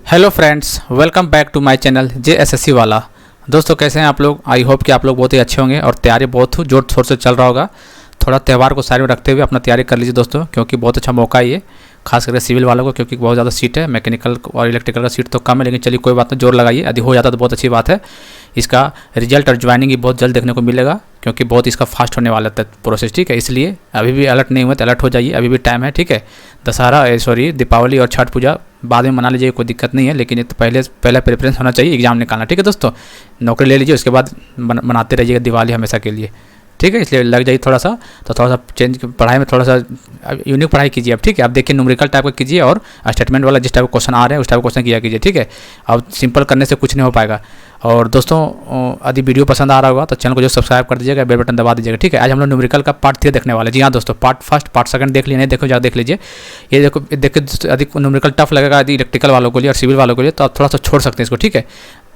Hello friends, welcome back to my channel JSSC वाला। दोस्तों कैसे हैं आप लोग? आई होप कि आप लोग बहुत ही अच्छे होंगे और तैयारी बहुत जोर शोर से चल रहा होगा। थोड़ा त्यौहार को साइड में रखते हुए अपना तैयारी कर लीजिए दोस्तों, क्योंकि बहुत अच्छा मौका है ये, खास करके सिविल वालों को, क्योंकि बहुत ज़्यादा सीट है। मैकेनिकल और इलेक्ट्रिकल का सीट तो कम है, लेकिन चलिए कोई बात नहीं, जोर लगाइए। यदि हो जाता तो बहुत अच्छी बात है। इसका रिजल्ट और ज्वाइनिंग भी बहुत जल्द देखने को मिलेगा, क्योंकि बहुत इसका फास्ट होने वाला है प्रोसेस। ठीक है, इसलिए अभी भी अलर्ट नहीं हुए तो अलर्ट हो जाइए, अभी भी टाइम है। ठीक है, दीपावली और छठ पूजा बाद में मना लीजिए, कोई दिक्कत नहीं है, लेकिन ये तो पहले प्रेफरेंस होना चाहिए एग्जाम निकालना। ठीक है दोस्तों, नौकरी ले लीजिए, उसके बाद बनाते रहिएगा दिवाली हमेशा के लिए। ठीक है, इसलिए लग जाइए थोड़ा सा, तो थोड़ा सा चेंज पढ़ाई में थोड़ा सा यूनिक पढ़ाई कीजिए अब। ठीक है, आप देखिए न्यूमेरिकल टाइप का कीजिए और स्टेटमेंट वाला जिस टाइप का क्वेश्चन आ रहे हैं उस टाइप का क्वेश्चन किया कीजिए। ठीक है, अब सिंपल करने से कुछ नहीं हो पाएगा। और दोस्तों यदि वीडियो पसंद आ रहा होगा तो चैनल को जो सब्सक्राइब कर दीजिएगा, बेल बटन दबा दीजिएगा। ठीक है, आज हम लोग न्यूमेरिकल का पार्ट 3 देखने वाले हैं। जी हाँ दोस्तों, पार्ट फर्स्ट पार्ट सेकंड देख लिए नहीं देखो, जा देख लीजिए। ये देखो अधिक न्यूमेरिकल टफ लगेगा यदि इलेक्ट्रिकल वालों के लिए और सिविल वालों के लिए, तो आप थोड़ा सा छोड़ सकते हैं इसको। ठीक है,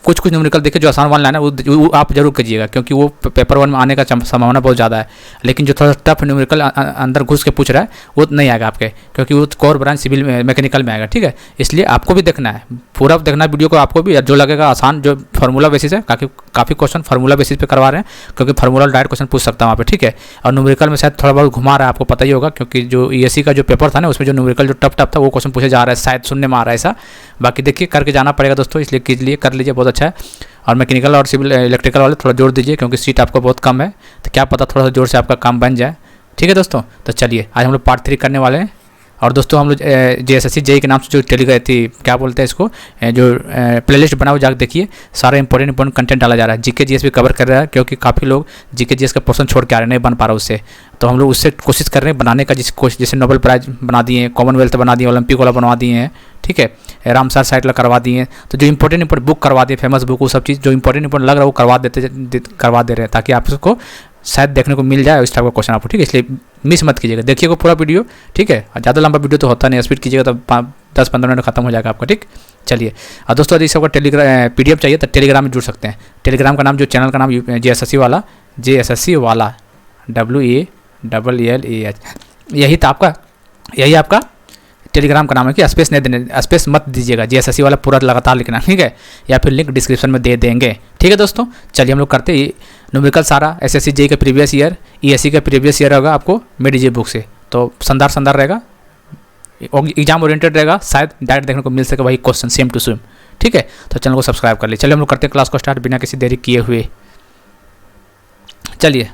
कुछ न्यूमेरिकल देखिए जो आसान वाला है ना, वो आप जरूर कीजिएगा, क्योंकि वो पेपर 1 में आने का संभावना बहुत ज़्यादा है। लेकिन जो थोड़ा टफ न्यूमेरिकल अंदर घुस के पूछ रहा है वो नहीं आएगा आपके, क्योंकि वो कोर ब्रांच सिविल में मैकेनिकल में आएगा। ठीक है, इसलिए आपको भी देखना है, पूरा देखना है वीडियो को आपको भी। जो लगेगा आसान, जो फार्मूला बेसिस है, काफ़ी क्वेश्चन फार्मूला बेसिस पे करवा रहे हैं, क्योंकि फार्मूला डायरेक्ट क्वेश्चन पूछ सकता है वहाँ पे। ठीक है, और न्यूमेरिकल में शायद थोड़ा बहुत घुमा रहा है, आपको पता ही होगा, क्योंकि जो ESC का जो पेपर था ना, उसमें जो न्यूमेरिकल जो टफ था वो क्वेश्चन पूछे जा रहा है, शायद सुनने में आ रहा है ऐसा। बाकी देखिए करके जाना पड़ेगा दोस्तों, इसलिए कीजिए, कर लीजिए, बहुत अच्छा है। और मैकेनिकल और सिविल इलेक्ट्रिकल वाले थोड़ा जोर दीजिए, क्योंकि सीट आपको बहुत कम है, तो क्या पता थोड़ा सा जोर से आपका काम बन जाए। ठीक है दोस्तों, तो चलिए आज हम लोग पार्ट 3 करने वाले हैं। और दोस्तों हम लोग JSSC JEE के नाम से जो टेलीग्राम थी, क्या बोलते हैं इसको, जो प्लेलिस्ट बना हुआ जाकर देखिए, सारा इंपॉर्टेंट कंटेंट डाला जा रहा है। GK GS भी कवर कर रहा है, क्योंकि काफ़ी लोग GK GS का पोर्शन छोड़ के आ रहे हैं, नहीं बन पा रहा उससे। तो हम लोग उससे कोशिश कर रहे हैं बनाने का, जैसे नोबेल प्राइज बना दिए, कॉमनवेल्थ बना दिए, ओलंपिक वाला बनवा दिए हैं। ठीक है, रामसर साइट वाला करवा दिए, तो जो इंपॉर्टेंट बुक करवा दिए, फेमस बुक, वो सब चीज़ जो इंपॉर्टेंट लग रहा है वो करवा दे रहे हैं, ताकि आप उसको शायद देखने को मिल जाए इस टाइप का क्वेश्चन आपको। ठीक है, इसलिए मिस मत कीजिएगा, देखिएगा पूरा वीडियो। ठीक है, ज़्यादा लंबा वीडियो तो होता नहीं, स्पीड कीजिएगा तो 10-15 मिनट खत्म हो जाएगा आपका। ठीक, चलिए। और दोस्तों यदि सबका PDF चाहिए तो टेलीग्राम में जुड़ सकते हैं। टेलीग्राम का नाम, जो चैनल का नाम JSSC वाला WALLAH, यही आपका टेलीग्राम का नाम है। कि स्पेस नहीं देने, स्पेस मत दीजिएगा, JSSC वाला पूरा लगातार लिखना। ठीक है, या फिर लिंक डिस्क्रिप्शन में दे देंगे। ठीक है दोस्तों, चलिए हम लोग करते हैं न्यूमेरिकल सारा। SSC JEE का प्रीवियस ईयर, ESC का प्रीवियस ईयर होगा आपको मेडिजे बुक से, तो शानदार रहेगा, एग्जाम ओरिएंटेड रहेगा, शायद डायरेक्ट देखने को मिल सके वही क्वेश्चन सेम टू सेम। ठीक है, तो चैनल को सब्सक्राइब कर लीजिए। चलिए हम लोग करते हैं क्लास को स्टार्ट बिना किसी देरी किए हुए। चलिए,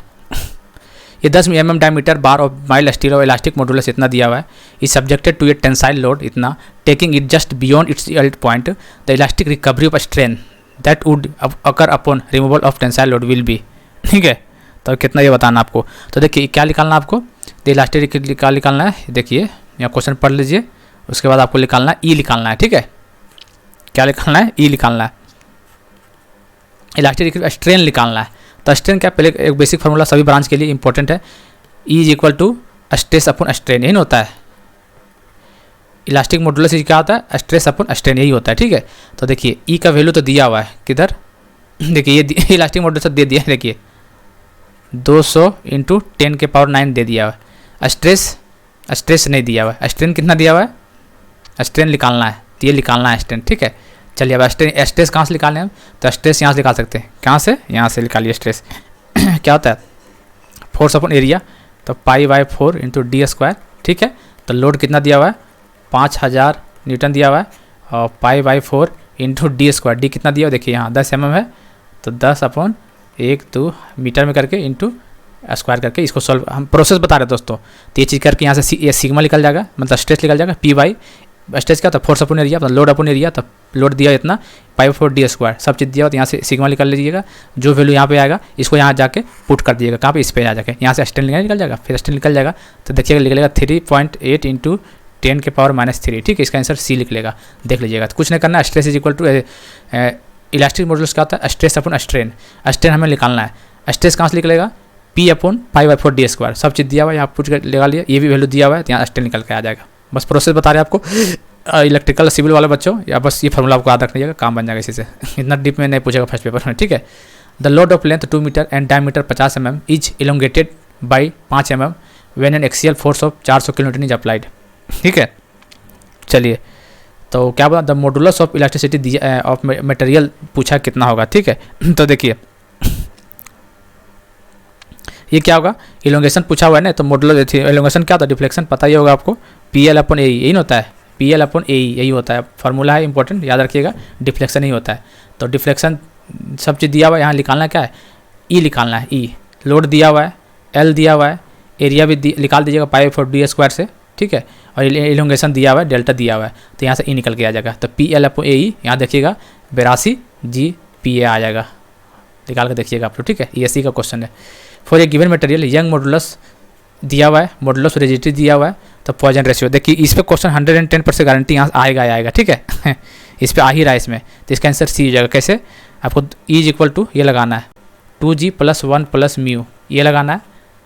ये 10 mm diameter bar of mild steel और इलास्टिक मॉडुलस इतना दिया हुआ है। Is subjected to a tensile load इतना, taking it just beyond its yield point, the elastic recovery of strain that would occur upon removal of tensile load will be. ठीक है, तो कितना ये बताना आपको। तो देखिए क्या निकालना आपको, तो इलास्टिक क्या निकालना है, देखिए यहाँ क्वेश्चन पढ़ लीजिए, उसके बाद आपको निकालना है E निकालना है। ठीक है, क्या निकालना है, E निकालना है, इलास्टिक स्ट्रेन निकालना है। तो स्ट्रेन क्या, पहले एक बेसिक फार्मूला सभी ब्रांच के लिए इंपॉर्टेंट है, E = स्ट्रेस अपॉन स्ट्रेन, यही होता है। इलास्टिक मॉडुलस क्या होता है, स्ट्रेस अपॉन स्ट्रेन, यही होता है। ठीक है, तो देखिए E का वैल्यू तो दिया हुआ है, किधर देखिए ये इलास्टिक मॉडुलस दे दिया है, देखिए 200 × 10⁹ दे दिया हुआ है। स्ट्रेस नहीं दिया हुआ है, स्ट्रेन कितना दिया हुआ है, स्ट्रेन निकालना है, तो ये निकालना है स्ट्रेन। ठीक है, चलिए अब स्ट्रेस कहाँ से निकालने हैं, तो स्ट्रेस यहाँ से निकाल सकते हैं। कहाँ से, यहाँ से निकालिए स्ट्रेस। क्या होता है, फोर्स अपॉन एरिया, तो π/4 × d²। ठीक है, तो लोड कितना दिया हुआ है, 5000 न्यूटन दिया हुआ है, और π/4 × d², डी कितना दिया हुआ, देखिए यहाँ 10 mm है, तो 10/1 मीटर में करके इंटू स्क्वायर करके इसको सॉल्व, हम प्रोसेस बता रहे हैं दोस्तों। तो ये चीज़ करके यहाँ से ये सिग्मा निकल जाएगा, मतलब स्ट्रेस निकल जाएगा, P/, स्ट्रेस क्या था, फोर्स अपॉन एरिया, मतलब लोड अपॉन एरिया, तो लोड दिया इतना, π/4 d², सब चीज़ दिया हो, तो यहाँ से सिग्मा निकल लीजिएगा। जो वैल्यू यहाँ पे आएगा इसको यहाँ जाके पुट कर दीजिएगा, कहाँ पे, इस पे आ जाके, यहाँ से स्ट्रेन निकल जाएगा, फिर स्ट्रेन निकल जाएगा, तो देखिएगा निकलेगा 3.8 × 10⁻³ ठीक है, इसका आंसर C निकलेगा, देख लीजिएगा। तो कुछ नहीं करना, स्ट्रेस = इलास्टिक मॉडुलस क्या होता है, स्ट्रेस अपॉन स्ट्रेन, स्ट्रेन हमें निकालना है। स्ट्रेस कहाँ से निकलेगा, P/π/4 d², सब चीज़ दिया हुआ है, यहाँ पुट कर लगा लिया, ये भी वैल्यू दिया हुआ है, तो यहाँ स्ट्रेन निकल के आ जाएगा। बस प्रोसेस बता रहे हैं आपको, इलेक्ट्रिकल सिविल वाले बच्चों, या बस ये फार्मूला आपको याद रख लीजिएगा, काम बन जाएगा इसी से। इतना डीप में नहीं पूछेगा फर्स्ट पेपर में। ठीक है, the load of length 2 meter and diameter 50 mm is elongated by 5 mm when an axial force of 400 kN is applied. ठीक है, चलिए तो क्या बोला, the modulus of elasticity of material पूछा कितना होगा, ठीक है। तो देखिए ये क्या होगा, इलोंगेशन पूछा हुआ है ना, तो मॉडुलस इलोंगेशन क्या होता है, डिफ्लेक्शन पता ही होगा आपको, PL अपॉन AE यही होता है, PL अपॉन AE यही होता है, फार्मूला है इंपॉर्टेंट याद रखिएगा, डिफ्लेक्शन ही होता है। तो डिफ्लेक्शन सब चीज़ दिया हुआ है, यहाँ निकालना क्या है, E निकालना है, E लोड दिया हुआ है, L दिया हुआ है, एरिया भी निकाल दीजिएगा π/d² से, ठीक है, और इलोंगेशन दिया हुआ है, डेल्टा दिया हुआ है, तो यहाँ से E निकल के आ जाएगा। तो PL अपॉन AE यहाँ देखिएगा 82 GPa आ जाएगा, निकाल के देखिएगा आप लोग, ठीक है। ESC का क्वेश्चन है। For a given material young modulus दिया हुआ है, मॉडुलस रिजिडिटी दिया हुआ है, तो पॉइजन रेशियो देखिए, इस पे क्वेश्चन 110% गारंटी यहाँ आएगा, ठीक है। इस पे आ ही रहा है इसमें, तो इसका आंसर सी हो जाएगा। कैसे, आपको E = ये लगाना है 2G + 1 + म्यू, ये लगाना है,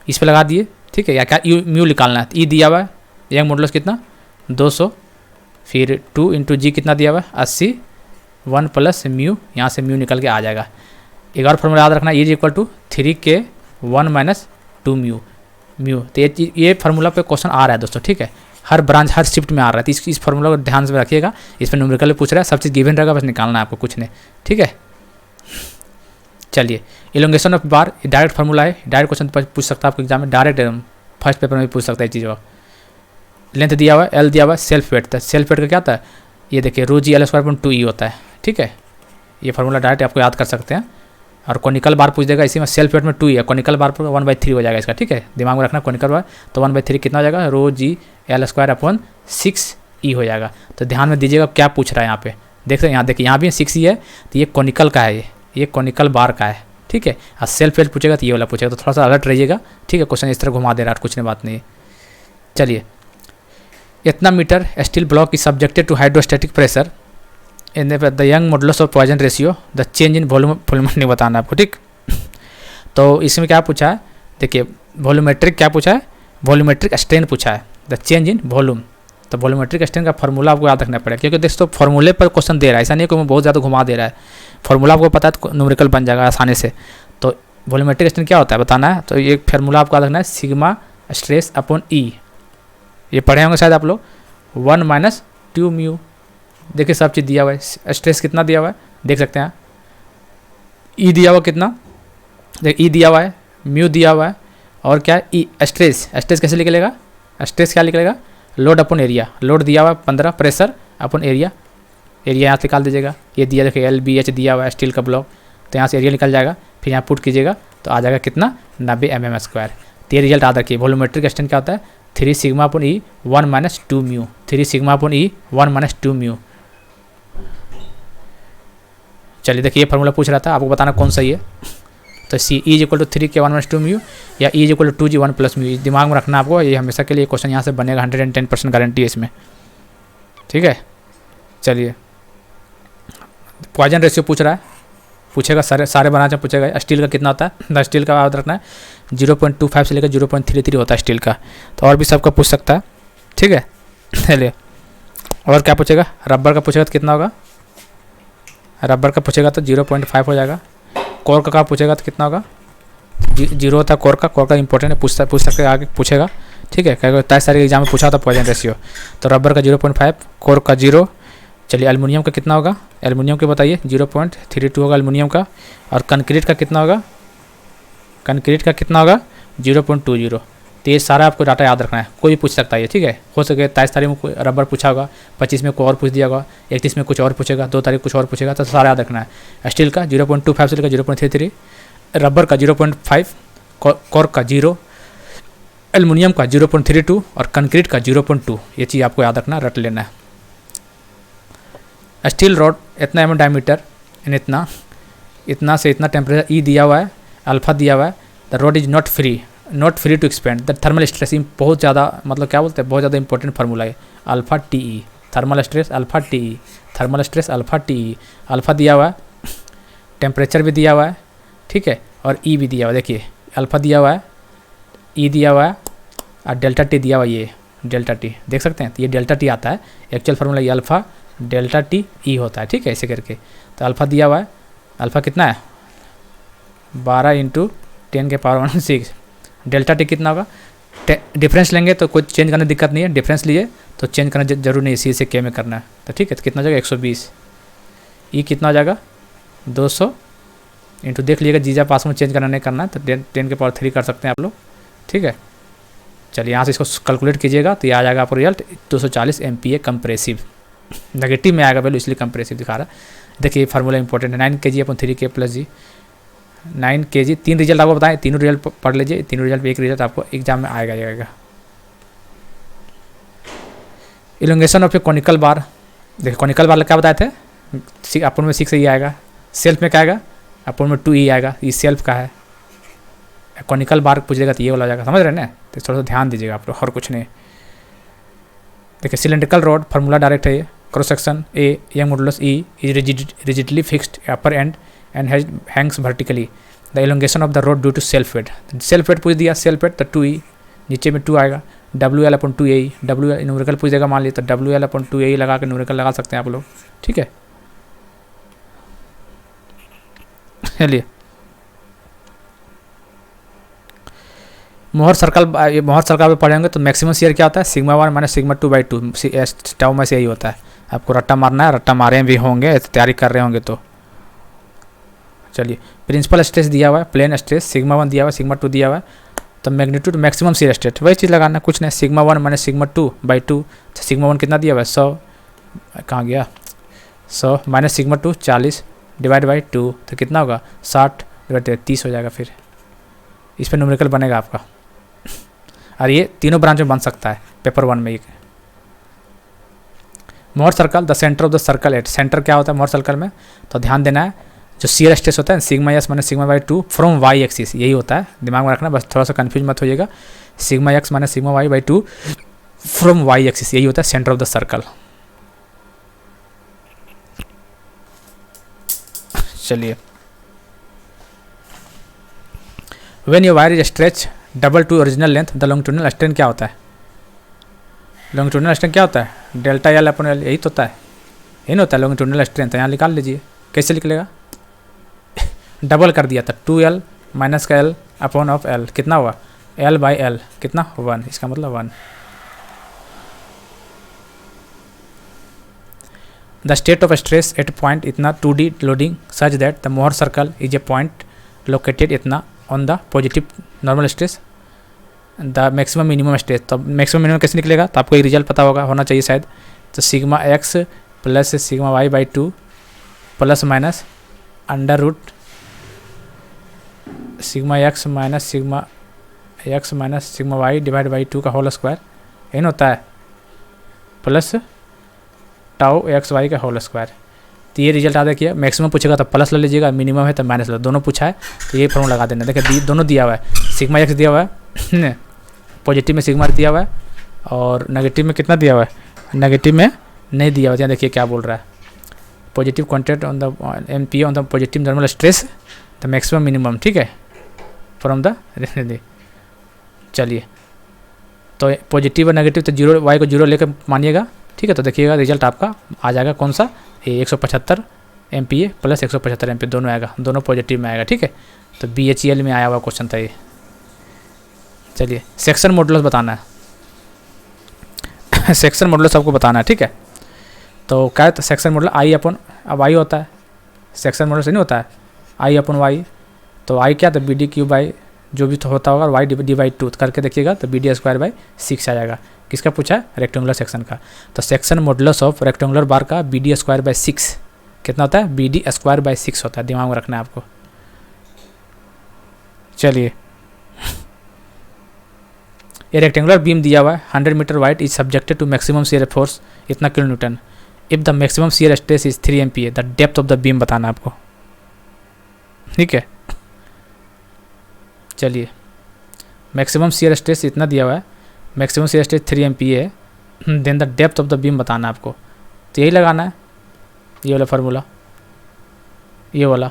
इस पे लगा दिए, ठीक है, या क्या म्यू निकालना है। E दिया हुआ है, यंग मॉडुलस कितना 200, फिर 2 × G कितना दिया हुआ है 80, 1 + म्यू, यहाँ से म्यू निकल के आ जाएगा। एक और फॉर्मूला याद रखना, E = 3K1 - 2 म्यू। तो ये फार्मूला पे क्वेश्चन आ रहा है दोस्तों, ठीक है, हर ब्रांच हर शिफ्ट में आ रहा है, तो इस फार्मूला को ध्यान से रखिएगा। इस पर न्यूमेरिकल पूछ रहा है, सब चीज़ गिवन रहेगा, बस निकालना है आपको, कुछ नहीं, ठीक है। चलिए, elongation of bar direct formula है, डायरेक्ट क्वेश्चन पूछ सकता है आपको एग्जाम में, डायरेक्ट फर्स्ट पेपर में भी पूछ सकता है ये चीज़। लेंथ दिया हुआ है, L दिया हुआ है, सेल्फ वेट, तो सेल्फ वेट का क्या होता है, ये देखिए ρg L² होता है, ठीक है। ये फार्मूला डायरेक्ट आपको याद कर सकते हैं। और कोनिकल बार पूछ देगा, इसी में सेल्फ वेट में 2 है, कोनिकल बार पर 1/3 हो जाएगा इसका, ठीक है, दिमाग में रखना। कोनिकल बार तो 1/3 कितना हो जाएगा, ρg L² हो जाएगा। तो ध्यान में दीजिएगा क्या पूछ रहा है यहाँ पे, देख रहे हैं, यहाँ देखिए, यहाँ भी 6 है, तो ये कोनिकल का है, ये कोनिकल बार का है, ठीक है। और सेल्फ वेट पूछेगा तो ये वाला पूछेगा, तो थोड़ा सा अलर्ट रहिएगा, ठीक है। क्वेश्चन इस तरह घुमा दे रहा है, कुछ नहीं, बात नहीं। चलिए, इतना meter steel block is subjected to hydrostatic pressure in the Young modulus of Poisson ratio, the change in volume नहीं बताना आपको, ठीक। तो इसमें क्या पूछा है, देखिए वॉल्यूमेट्रिक क्या पूछा है, वॉल्यूमेट्रिक स्ट्रेन पूछा है, द चेंज इन वॉल्यूम। तो वॉल्यूमेट्रिक स्ट्रेन का फार्मूला आपको याद रखना पड़ेगा, क्योंकि दोस्तों फार्मूले पर क्वेश्चन दे रहा है, ऐसा नहीं है कि बहुत ज़्यादा घुमा दे रहा है, फार्मूला आपको पता है तो न्यूमेरिकल बन जाएगा आसानी से। तो वॉल्यूमेट्रिक स्ट्रेन क्या होता है बताना है, तो ये फार्मूला आपको याद रखना है, सिग्मा स्ट्रेस अपॉन E, ये पढ़े होंगे शायद आप लोग, 1 - 2 म्यू। देखिए सब चीज़ दिया हुआ है, स्ट्रेस कितना दिया हुआ है देख सकते हैं, E दिया हुआ कितना, देखिए E दिया हुआ है, म्यू दिया हुआ है, और क्या है E स्ट्रेस, स्ट्रेस कैसे निकलेगा, स्ट्रेस क्या निकलेगा, लोड अपॉन एरिया, लोड दिया हुआ है 15, प्रेशर अपॉन एरिया, एरिया यहाँ से निकाल दीजिएगा, ये दिया देखिए LBH दिया हुआ है स्टील का ब्लॉक, तो यहाँ से एरिया निकल जाएगा, फिर यहाँ पुट कीजिएगा तो आ जाएगा कितना 90 mm²। तो ये रिजल्ट याद रखिए, वॉल्यूमेट्रिक स्ट्रेन क्या होता है, 3 sigma upon E 1 - 2 mu, 3 sigma upon E 1 - 2 mu. चलिए देखिए, ये फार्मूला पूछ रहा था, आपको बताना कौन सही है। तो E = 3K 1 - 2 म्यू, या E = 2G 1 + म्यू, दिमाग में रखना आपको, ये हमेशा के लिए क्वेश्चन यहाँ से बनेगा, 110% गारंटी है इसमें, ठीक है। चलिए, पॉइजन रेशियो पूछ रहा है, पूछेगा सारे बनाना पूछेगा। स्टील का कितना होता है, स्टील का याद रखना है 0.25 से लेकर 0.33 होता है स्टील का, तो और भी सबका पूछ सकता है, ठीक है। चलिए, और क्या पूछेगा, रबर का पूछेगा तो कितना होगा, रबर का पूछेगा तो 0.5 हो जाएगा। कोर का पूछेगा तो कितना होगा, 0 होता है कोर का इंपॉर्टेंट है, पूछ सकते आगे पूछेगा, ठीक है, क्योंकि तय सारे एग्जाम में पूछा था पॉइजन रेशियो। तो रबर का 0.5, कोर का 0। चलिए, एल्युमिनियम का कितना होगा, एल्युमिनियम के बताइए, 0.32 होगा एल्युमिनियम का। और कंक्रीट का कितना होगा, कंक्रीट का कितना होगा 0.20। तो ये सारा आपको डाटा याद रखना है, कोई भी पूछ सकता है ये, ठीक है। हो सके 23 तारीख में कोई रबर पूछा होगा, 25 में कोई और पूछ दिया होगा, 31 में कुछ और पूछेगा, 2 तारीख कुछ और पूछेगा, तो सारा याद रखना है। स्टील का 0.25 से लेकर 0.33, रबर का 0.5, कोर का 0, एल्युमिनियम का 0.32 और कंक्रीट का 0.2। ये चीज़ आपको याद रखना, रट लेना है। स्टील रॉड इतना mm डायमीटर, इतना से इतना टेम्परेचर E दिया हुआ है, अल्फा दिया हुआ है। The rod is not free to expand the thermal stress, बहुत ज़्यादा, मतलब क्या बोलते हैं, बहुत ज़्यादा इंपॉर्टेंट फार्मूला है। Alpha TE, thermal stress alpha TE, thermal stress alpha TE, alpha दिया हुआ है, टेम्परेचर भी दिया हुआ है, ठीक है, और E भी दिया हुआ है। देखिए अल्फा दिया हुआ है, E दिया हुआ है, और डेल्टा T दिया हुआ है, ये डेल्टा T देख सकते हैं। तो ये डेल्टा T आता है, एक्चुअल फार्मूला ये अल्फा डेल्टा T E होता है, ठीक है, ऐसे करके। तो अल्फ़ा दिया हुआ है, अल्फ़ा कितना है 12 × 10⁻⁻⁶। डेल्टा T कितना होगा, डिफरेंस लेंगे तो कुछ चेंज करने की दिक्कत नहीं है, डिफरेंस लिए तो चेंज करना जरूरी नहीं, सी से के में करना है। तो ठीक है, तो कितना हो जाएगा 120। ई कितना हो जाएगा 200 इंटू, देख लीजिएगा जीजा पास में चेंज करना नहीं करना है तो 10 के पावर 3 कर सकते हैं आप लोग। ठीक है, चलिए यहाँ से इसको कैलकुलेट कीजिएगा तो ये आ जाएगा आपको रिजल्ट 240 MPa कंप्रेसिव। नेगेटिव में आएगा वैल्यू इसलिए कंप्रेसिव दिखा रहा है। देखिए फार्मूला इंपॉर्टेंट है, 9 kg अपन 3K प्लस जी, 9 kg। 3 रिजल्ट आपको बताएं, तीनों रिजल्ट पढ़ लीजिए, तीनों रिजल्ट एक रिजल्ट आपको एग्जाम में आएगा। इलोंगेशन ऑफ ए कॉनिकल बार, देखिए कॉनिकल बार क्या बताए थे, अपन में 6 ही आएगा, सेल्फ में क्या आएगा अपन में 2E आएगा, ये सेल्फ का है। कॉनिकल बार पूछेगा तो ये वाला जाएगा, समझ रहे हैं ना, तो थोड़ा सा ध्यान दीजिएगा आप लोग, और कुछ नहीं। देखिए सिलेंड्रिकल रॉड फार्मूला डायरेक्ट है ये, cross section A Young modulus E is rigidly fixed upper end hangs vertically, the elongation of the rod due to self weight. Self weight पूछ दिया, सेल्फ वेट तो 2E, नीचे में 2 आएगा, WL अपन 2AE, WL numerical पूछ देगा मान लीजिए तो WL अपन 2AE लगा के न्यूमेरिकल लगा सकते हैं आप लोग। ठीक है, चलिए मोहर सर्कल पे पढ़ेंगे तो मैक्सिमम शेयर क्या होता है, सिग्मा 1 माइनस सिग्मा 2/2 टाउ में से यही होता है। आपको रट्टा मारना है, रट्टा मारे भी होंगे, तैयारी कर रहे होंगे तो। चलिए प्रिंसिपल स्ट्रेस दिया हुआ है, प्लेन स्ट्रेस सिग्मा 1 दिया हुआ है, सिग्मा 2 दिया हुआ है, तो मैग्नीट्यूड मैक्सिमम शेयर स्ट्रेस वही चीज़ लगाना, कुछ नहीं, सिग्मा 1 माइनस सिग्मा 2/2। सिग्मा 1 कितना दिया हुआ है 100, कहाँ गया 100 माइनस सिग्मा 2 40 डिवाइड बाई 2 तो कितना होगा 60 डिवाइड 30 हो जाएगा। फिर इस पर न्यूमेरिकल बनेगा आपका, और ये तीनों ब्रांच में बन सकता है पेपर 1 में। Mohr circle the centre of the circle eight, centre क्या होता है मोहर सर्कल में, तो ध्यान देना है जो शियर स्ट्रेस होता है sigma x minus sigma by 2 from y axis, यही होता है, दिमाग में रखना, बस थोड़ा सा कंफ्यूज मत होइएगा। Sigma x minus sigma y by 2 from y axis, यही होता है सेंटर ऑफ द सर्कल। चलिए when your wire is stretch double to original length the longitudinal strain क्या होता है, लॉन्गिट्यूडिनल स्ट्रेन क्या होता है डेल्टा एल अपन एल, यही तो होता है, यही ना होता है लॉन्गिट्यूडिनल स्ट्रेन। तो यहाँ निकाल लीजिए, कैसे निकलेगा डबल कर दिया था 2L माइनस का L अपॉन ऑफ L, कितना हुआ L बाई L कितना 1, इसका मतलब 1। The state of stress at point इतना 2D loading such that the Mohr circle is a point located इतना on the positive normal stress the maximum minimum stress. तो maximum minimum कैसे निकलेगा, तो आपको एक रिजल्ट पता होना चाहिए शायद, तो sigma x plus sigma y by 2 plus minus under root sigma x minus sigma y divide by 2 का होल स्क्वायर, यही होता है, प्लस टाउ एक्स वाई का होल स्क्वायर। तो ये रिजल्ट आ देखिए, मैक्सिमम पूछेगा तो प्लस ले लीजिएगा, मिनिमम है तो माइनस लो, दोनों पूछा है तो ये फॉर्मूला लगा देना। देखिए दोनों दिया हुआ है, सिग्मा एक्स दिया हुआ है पॉजिटिव में सिग्मा दिया हुआ है, और नेगेटिव में कितना दिया हुआ है, नेगेटिव में नहीं दिया हुआ है। देखिए क्या बोल रहा है, positive contact on the MPa on the positive normal stress the maximum minimum, ठीक है, फ्रॉम द। चलिए तो पॉजिटिव और नेगेटिव तो जीरो, वाई को जीरो लेकर मानिएगा, ठीक है। तो देखिएगा रिजल्ट आपका आ जाएगा कौन सा, ये 175 MPa प्लस 175 MPa दोनों आएगा, दोनों पॉजिटिव में आएगा, ठीक है। तो BHEL में आया हुआ क्वेश्चन था ये। चलिए सेक्शन मॉडुलस बताना है सेक्शन मॉडुलस आपको बताना है, ठीक है। तो क्या है, तो सेक्शन मॉडुलस आई अपन, अब आई होता है, सेक्शन मॉडुलस नहीं होता है आई अपन वाई, तो आई क्या, तो BD³ जो भी तो होता होगा, वाई डिवाइड 2 करके देखिएगा तो BD²/6 आ जाएगा। किसका पूछा है, रेक्टेंगुलर सेक्शन का। तो सेक्शन मॉडुलस ऑफ रेक्टेंगुलर बार का BD²/6 कितना होता है, BD²/6 होता है, दिमाग में रखना है आपको। चलिए ये रेक्टेंगुलर बीम दिया हुआ है 100 metre wide is subjected to maximum shear force इतना kilo newton if the maximum shear stress is 3 MPa, the depth of the beam बताना आपको, ठीक है। चलिए मैक्सिमम शियर स्ट्रेस इतना दिया हुआ है, मैक्सिमम शियर स्ट्रेस 3 MPa है, then the depth of the beam बताना आपको। तो यही लगाना है, ये वाला फार्मूला, ये वाला,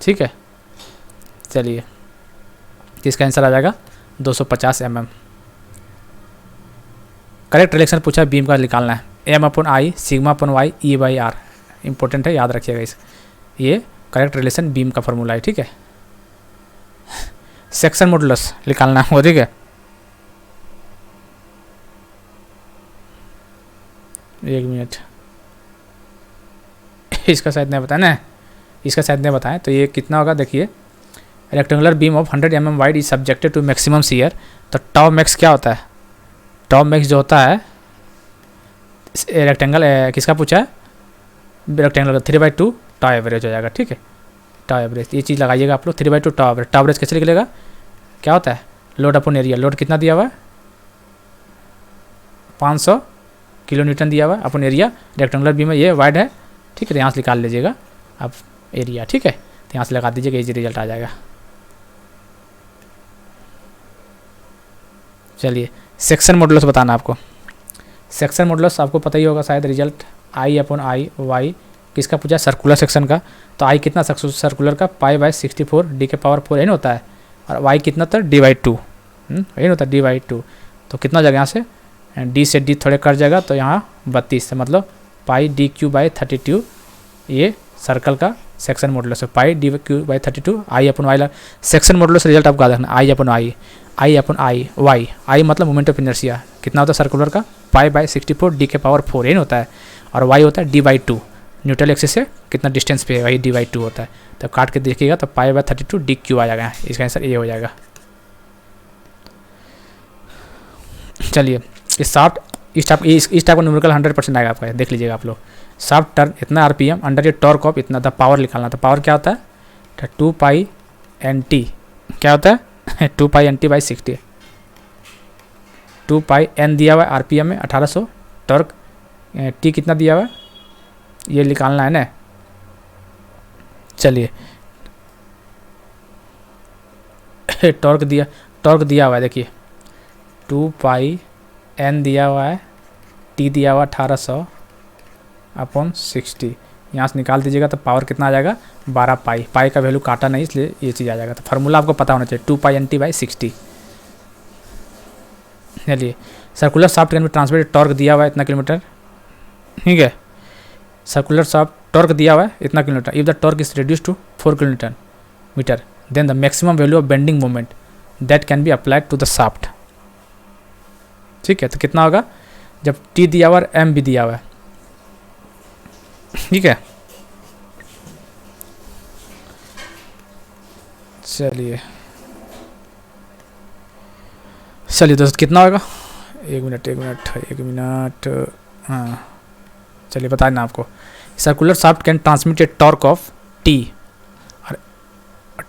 ठीक है। चलिए इसका आंसर आ जाएगा 250 mm। करेक्ट रिलेशन पूछा बीम का निकालना है, M/I सिग्मा अपन वाई E/R, इंपॉर्टेंट है, याद रखिएगा इस, ये करेक्ट रिलेशन बीम का फॉर्मूला है, ठीक है। सेक्शन मॉडुलस निकालना है, ठीक है। एक मिनट, इसका शायद नहीं बताया ना, इसका शायद नहीं बताएं। तो ये कितना होगा देखिए, rectangular beam of 100 mm wide is subjected to maximum shear. तो टाउ मैक्स क्या होता है, टाउ मैक्स जो होता है रेक्टेंगल किसका पूछा है, रेक्टेंगल का 3/2 टाउ एवरेज हो जाएगा। ठीक है, टाउ एवरेज ये चीज़ लगाइएगा आप लोग, 3/2 टाउ एवरेज। टाउ एवरेज कैसे निकलेगा, क्या होता है, लोड अपन एरिया, लोड कितना दिया हुआ है 500 किलो न्यूटन दिया हुआ है अपन एरिया, रेक्टेंगुलर बीम में ये वाइड है। ठीक है, यहाँ से निकाल लीजिएगा आप एरिया। ठीक है, तो यहाँ से लगा दीजिएगा, इजी रिजल्ट आ जाएगा। चलिए सेक्शन मॉडुलस बताना आपको। सेक्शन मॉडुलस आपको पता ही होगा शायद, रिजल्ट I/I किसका पूछा, सर्कुलर सेक्शन का। तो आई कितना सर्कुलर का, π/64 d⁴ n होता है, और y कितना था d/2 n होता है d/2। तो कितना जाएगा यहाँ से, d से d थोड़े कट जाएगा, तो यहाँ 32 से मतलब πd³/32 ये सर्कल का सेक्शन मॉडुलस है, πd³/32 I/y। Section modulus result आपको याद रखना, I/I, I/I, I मतलब मोमेंट ऑफ इनर्शिया कितना होता है सर्कुलर का, π/64 d⁴ n होता है, और y होता है d/2, न्यूट्रल एक्सिस से कितना डिस्टेंस पे है वही d/2 होता है। तो काट के देखिएगा तो π/32 dq आ जाएगा, इसका आंसर ये हो जाएगा। चलिए इस शाफ्ट इस टाइप का न्यूमेरिकल 100% आएगा आपका, देख लीजिएगा आप लोग। शाफ्ट टर्न इतना RPM अंडर ये टॉर्क ऑफ इतना था, पावर निकालना था। पावर क्या होता है 2π/NT, क्या होता है 2π/NT/60, 2π/N दिया हुआ है RPM में 1800, टॉर्क T कितना दिया हुआ है ये निकालना है ना। चलिए टॉर्क दिया हुआ है, देखिए 2π/N दिया हुआ है, T दिया हुआ 1800/60, यहाँ से निकाल दीजिएगा तो पावर कितना आ जाएगा 12π। पाई का वैल्यू काटा नहीं इसलिए ये चीज़ आ जाएगा। तो फार्मूला आपको पता होना चाहिए 2π/NT/60। चलिए circular shaft can be transmitted, torque दिया हुआ है इतना किलोमीटर। ठीक है, सर्कुलर शाफ्ट टॉर्क दिया हुआ है इतना kilometer. If the torque is reduce to 4 kN meter then the maximum value of bending moment that can be applied to the shaft. ठीक है, तो कितना होगा जब T दिया हुआ और M भी दिया हुआ है। ठीक है, चलिए दोस्त कितना होगा, एक मिनट हाँ चलिए बताए ना आपको। Circular shaft can transmit a torque of T और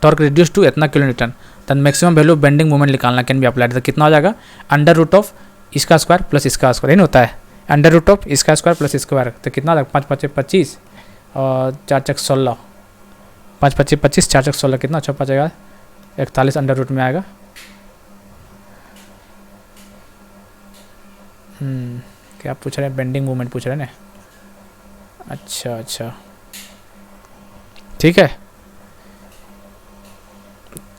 टॉर्क रिड्यूस टू इतना kilonewton, then maximum value of bending moment निकालना कैन बी अप्लाइड। तो कितना हो जाएगा √of इसका स्क्वायर प्लस इसका स्क्वायर, नहीं होता है √of इसका स्क्वायर प्लस स्क्वायर। तो कितना होगा 5 × 5 = 25 और 4 × 16, 5 × 5 = 25, 4 × 16 कितना अच्छा बचेगा 41 √ में आएगा। क्या पूछ रहे हैं, बेंडिंग मूवमेंट पूछ रहे हैं ना। अच्छा ठीक है,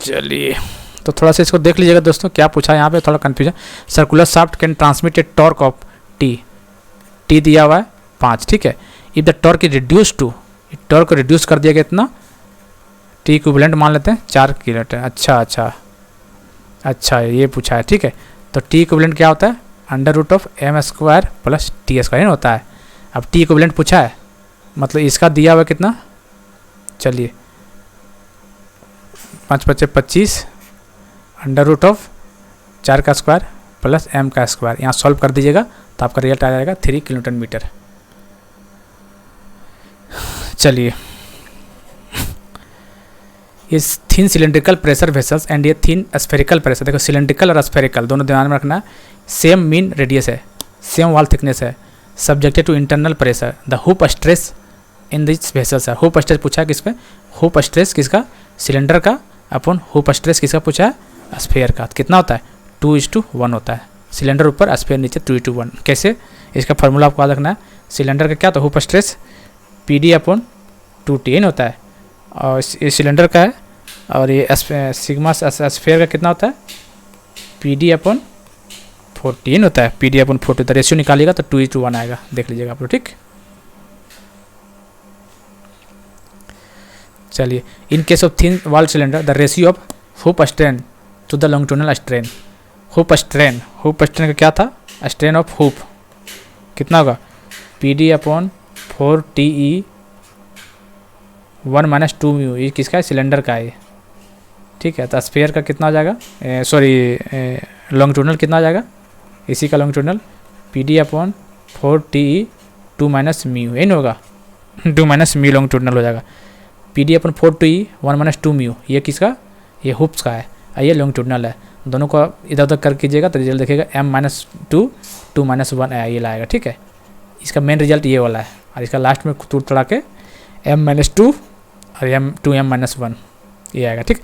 चलिए तो थोड़ा सा इसको देख लीजिएगा दोस्तों, क्या पूछा है यहाँ पे, थोड़ा confusion. Circular shaft can transmit a torque of T दिया हुआ है 5। ठीक है, if the torque is reduce to, torque को रिड्यूस कर दिया गया इतना, T इक्विवेलेंट मान लेते हैं 4 kN। अच्छा ये पूछा है। ठीक है, तो T इक्विवेलेंट क्या होता है √of m² + T² होता है। अब T इक्विवेलेंट पूछा है मतलब इसका दिया हुआ कितना, चलिए 5 × 5 = 25 √of 4 का स्क्वायर प्लस m का स्क्वायर, यहाँ सॉल्व कर दीजिएगा तो आपका रिजल्ट आ जाएगा 3 kN। चलिए ये thin cylindrical pressure vessels and ये थिन स्फेरिकल प्रेशर, देखो सिलेंड्रिकल और स्फेरिकल दोनों ध्यान में रखना है। सेम मीन रेडियस है, सेम वॉल थिकनेस है, subjected to internal pressure. The hoop stress in this vessels है, हुप स्ट्रेस पूछा है किसमें, हुप स्ट्रेस किसका सिलेंडर का अपन हुप स्ट्रेस किसका पूछा है स्फेयर का। तो कितना होता है 2:1 होता है, सिलेंडर ऊपर स्फेयर नीचे 2:1। कैसे, इसका फार्मूला आपको याद रखना है। सिलेंडर का क्या तो हुप स्ट्रेस PD/2T होता है, और ये सिलेंडर का है, और ये सिग्मा स्फेयर का कितना होता है PD/14 होता है, PD/14। तो रेशियो निकालिएगा तो 2:1 आएगा, देख लीजिएगा आप लोग। ठीक, चलिए in case of thin wall cylinder the ratio of hoop strain to the longitudinal strain. Hoop strain का क्या था, स्ट्रेन ऑफ हुप कितना होगा PD upon 4TE 1 minus 2 mu, ये किसका है? सिलेंडर का है, ठीक है। तो स्फीयर का कितना हो जाएगा, सॉरी लॉन्गिट्यूडनल कितना हो जाएगा, इसी का longitudinal PD upon 4TE 2 minus mu, यही नहीं होगा 2 माइनस म्यू लॉन्गिट्यूडनल हो जाएगा। PD upon 4TE 1 minus 2 mu, ये किसका? ये हुप्स का है, ये लॉन्गिट्यूडनल है। दोनों को इधर उधर कर कीजिएगा तो रिजल्ट देखिएगा M-2 2 माइनस 1 ये लाएगा, ठीक है। इसका मेन रिजल्ट ये वाला है, और इसका लास्ट में तोड़ तड़ा के M-2 और M-1 ये आएगा, ठीक।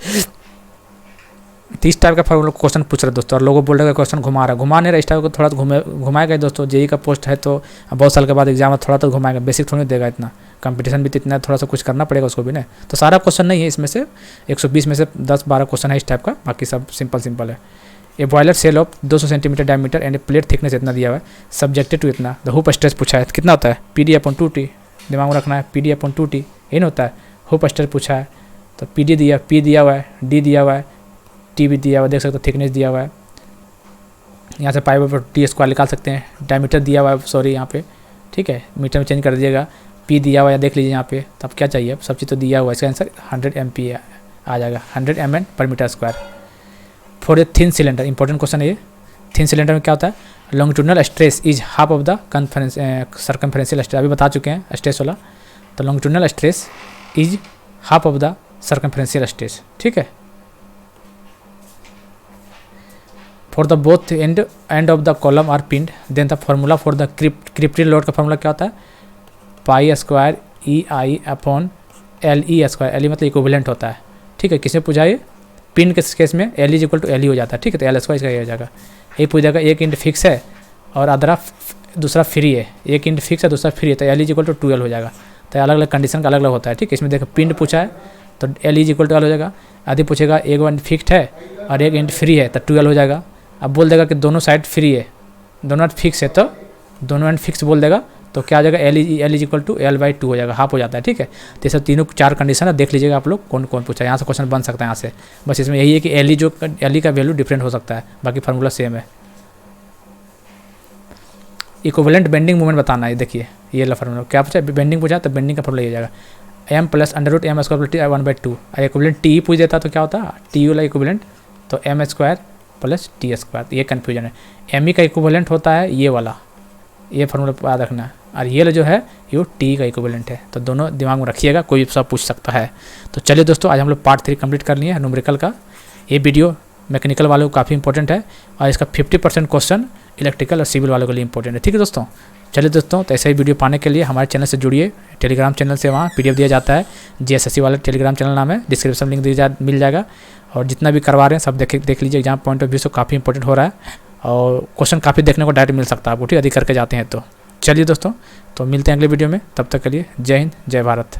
30 टाइप का फॉर्मूला क्वेश्चन पूछ रहे दोस्तों, और लोगों बोल रहे क्वेश्चन घुमा नहीं रहा, इस टाइप को थोड़ा घुमाएगा दोस्तों। जेई का पोस्ट है तो बहुत साल के बाद एग्जाम में थोड़ा तो घुमाएगा, बेसिक थोड़ी देगा, इतना कंपटीशन भी तो इतना, थोड़ा सा कुछ करना पड़ेगा उसको भी ना। तो सारा क्वेश्चन नहीं है इसमें से, 120 में से 10-12 क्वेश्चन है इस टाइप का, बाकी सब सिंपल है। A boiler shell of 200 centimetre diameter and a plate thickness इतना दिया हुआ है, सब्जेक्टेड टू इतना। द हुप स्ट्रेस पूछा है कितना होता है, PD अपॉन 2T, दिमाग में रखना है, PD अपॉन 2T यही होता है। हुप स्ट्रेस पूछा है तो P दिया हुआ है, D दिया हुआ है, T भी दिया हुआ है, देख सकते हो थिकनेस दिया हुआ है। यहाँ से पाई पर T² निकाल सकते हैं, डायमीटर दिया हुआ है, सॉरी यहाँ पे, ठीक है, मीटर में चेंज कर दीजिएगा। P दिया हुआ है, देख लीजिए यहाँ पे, तब क्या चाहिए, सब चीज़ तो दिया हुआ है। इसका आंसर 100 MPa आ जाएगा, 100 mn पर metre square. For a thin cylinder, important question है ये। थिन सिलेंडर में क्या होता है, longitudinal stress is half of the circumferential stress, अभी बता चुके हैं स्ट्रेस वाला। तो longitudinal stress is half of the circumferential stress, ठीक है। For the both end of the column are pinned, then the formula for the crippling load का formula क्या होता है, pi square EI upon LE square, LE मतलब equivalent होता है, ठीक है। किसने पूछा ये, पिन के केस में L is equal to LE हो जाता है, ठीक है। तो L स्क्वायर इसका ये हो जाएगा। ये पूछ जाएगा एक इंट फिक्स है और दूसरा फ्री है, एक इंट फिक्स है दूसरा फ्री है, तो L इज इक्वल टू 12 हो जाएगा। तो अलग अलग कंडीशन का अलग अलग होता है, ठीक है। इसमें देखो पिंड पूछा है तो L इज इक्वल टू 12 हो जाएगा। आदि पूछेगा एक इंट फिक्स्ड है और एक इंट फ्री है तो 12 हो जाएगा। अब बोल देगा कि दोनों साइड फ्री है, दोनों एंड फिक्स है, तो दोनों एंड फिक्स बोल देगा तो क्या आ जाएगा, L is equal to L/2 हो जाएगा, हाफ हो जाता है, ठीक है। तो ये सब तीनों 4 कंडीशन है, देख लीजिएगा आप लोग कौन कौन पूछा है। यहाँ से क्वेश्चन बन सकता है यहाँ से, बस इसमें यही है कि LE का वैल्यू डिफरेंट हो सकता है, बाकी फार्मूला सेम है। इक्विवेलेंट बेंडिंग मूवमेंट बताना है, देखिए ये ला फार्मूला क्या पूछा, बेंडिंग पूछा तो बेंडिंग का फार्मूला ये जाएगा M plus √M square 1/2। Equivalent TE पूछ देता तो क्या होता है, TE वाला इक्विवेलेंट तो M square plus T square, ये कन्फ्यूजन है। ME का इक्विवेलेंट होता है ये वाला, ये फार्मूला याद रखना है, और ये जो है ये T का इक्विवेलेंट है। तो दोनों दिमाग में रखिएगा, कोई सब पूछ सकता है। तो चलिए दोस्तों, आज हम लोग पार्ट 3 कंप्लीट कर लिए हैं न्यूमेरिकल का। ये वीडियो मैकेनिकल वालों को काफ़ी इंपॉर्टेंट है, और इसका 50% क्वेश्चन इलेक्ट्रिकल और सिविल वालों के लिए इंपॉर्टेंट है, ठीक है दोस्तों। चलिए दोस्तों, तो ऐसा ही वीडियो पाने के लिए हमारे चैनल से जुड़िए, टेलीग्राम चैनल से, वहाँ PDF दिया जाता है, GSSC वाला टेलीग्राम चैनल नाम है, डिस्क्रिप्शन लिंक मिल जाएगा। और जितना भी करवा रहे हैं सब देख लीजिए, एग्जाम पॉइंट ऑफ व्यू से काफ़ी इंपॉर्टेंट हो रहा है, और क्वेश्चन काफ़ी देखने को डायरेक्ट मिल सकता है आपको, ठीक है, अधिक करके जाते हैं तो। चलिए दोस्तों, तो मिलते हैं अगले वीडियो में, तब तक के लिए जय हिंद, जय भारत।